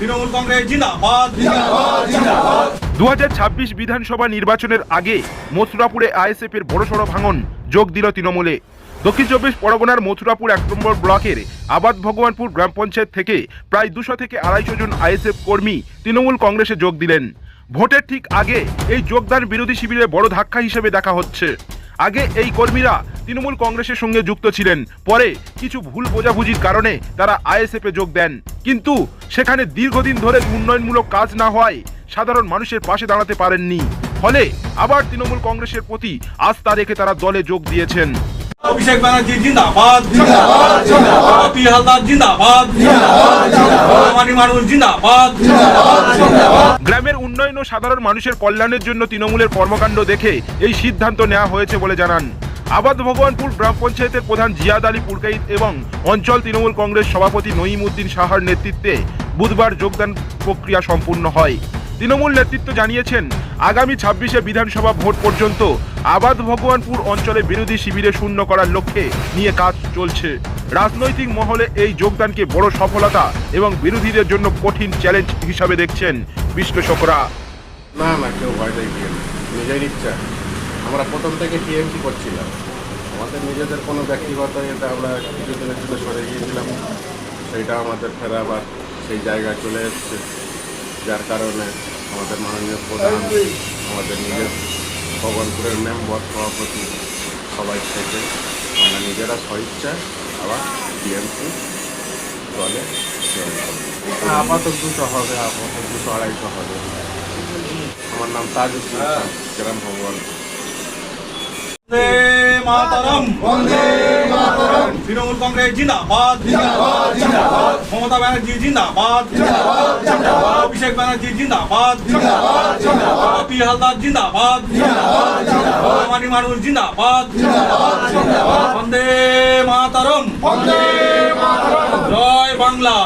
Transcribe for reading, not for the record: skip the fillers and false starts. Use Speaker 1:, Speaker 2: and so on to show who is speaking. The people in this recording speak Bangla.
Speaker 1: তৃণমূল কংগ্রেস জিন্দাবাদ।
Speaker 2: 2026 বিধানসভা নির্বাচনের আগে মথুরাপুরে আইএসএফ এর বড়সড় ভাঙন যোগ দিল তৃণমূলে। দক্ষিণ চব্বিশ পরগনার মথুরাপুর 1 নম্বর ব্লকের আবাদ ভগবানপুর গ্রাম পঞ্চায়েত থেকে প্রায় 200 থেকে 250 জন আইএসএফ কর্মী তৃণমূল কংগ্রেসে যোগ দিলেন। ভোটের ঠিক আগে এই যোগদান বিরোধী শিবিরে বড় ধাক্কা হিসেবে দেখা হচ্ছে। আগে এই কর্মীরা তৃণমূল কংগ্রেসের সঙ্গে যুক্ত ছিলেন, পরে কিছু ভুল বোঝাবুঝির কারণে তারা আইএসএফ এ যোগ দেন। কিন্তু সেখানে দীর্ঘদিন ধরে উন্নয়নমূলক কাজ না হওয়ায় সাধারণ মানুষের পাশে দাঁড়াতে পারেননি, ফলে আবার তৃণমূল কংগ্রেসের প্রতি আস্থা রেখে তারা দলে যোগ দিয়েছেন।
Speaker 1: অভিষেক ব্যানার্জি জিন্দাবাদ, পি হালদার জিন্দাবাদ, মানি মানুষ জিন্দাবাদ।
Speaker 2: গ্রামের উন্নয়ন ও সাধারণ মানুষের কল্যাণের জন্য তৃণমূলের কর্মকাণ্ড দেখে এই সিদ্ধান্ত নেওয়া হয়েছে বলে জানান আবাদ ভগবানপুর গ্রাম পঞ্চায়েতের প্রধান জিয়াদ আলী পুরকাইত এবং অঞ্চল তৃণমূল কংগ্রেস সভাপতি নঈমউদ্দিন সাহার নেতৃত্বে বুধবার যোগদান প্রক্রিয়া সম্পূর্ণ হয়। তৃণমূল নেতৃত্ব জানিয়েছেন, আগামী 26শে বিধানসভা ভোট পর্যন্ত আবাদ ভগবানপুর অঞ্চলে বিরোধী শিবিরে শূন্য করার লক্ষ্যে নিয়ে কাজ চলছে। রাজনৈতিক মহলে এই যোগদানকে বড় সফলতা এবং বিরোধীদের জন্য কঠিন চ্যালেঞ্জ হিসাবে দেখছেন বিশ্লেষকরা।
Speaker 3: না না, কেউ ভয় দেয় নিজের ইচ্ছা। আমরা প্রথম থেকে টিএমসি করছিলাম, আমাদের নিজেদের কোনো ব্যক্তিগত এটা আমরা কিছুদিনের জন্য সরে গিয়েছিলাম, সেইটা আমাদের ফের আবার সেই জায়গায় চলে এসছে। যার কারণে আমাদের মাননীয় প্রধান, আমাদের নিজের ভগবানপুরের মেম্বার সভাপতি সবাই থেকে আমরা নিজেরা স্বইচ্ছায় আবার টিএমসি দলে আপাতত 200 হবে, আপাতত 200-250 হবে। আমার নাম তাজউদ্দিন, গ্রাম ভগবানপুর।
Speaker 1: তৃণমূল কংগ্রেস জিন্দাবাদ, মমতা ব্যানার্জি জিন্দাবাদ, অভিষেক ব্যানার্জি জিন্দাবাদ, পি হালদার জিন্দাবাদ, মানি মানুষ জিন্দাবাদ। বন্দে মাতরম, জয় বাংলা।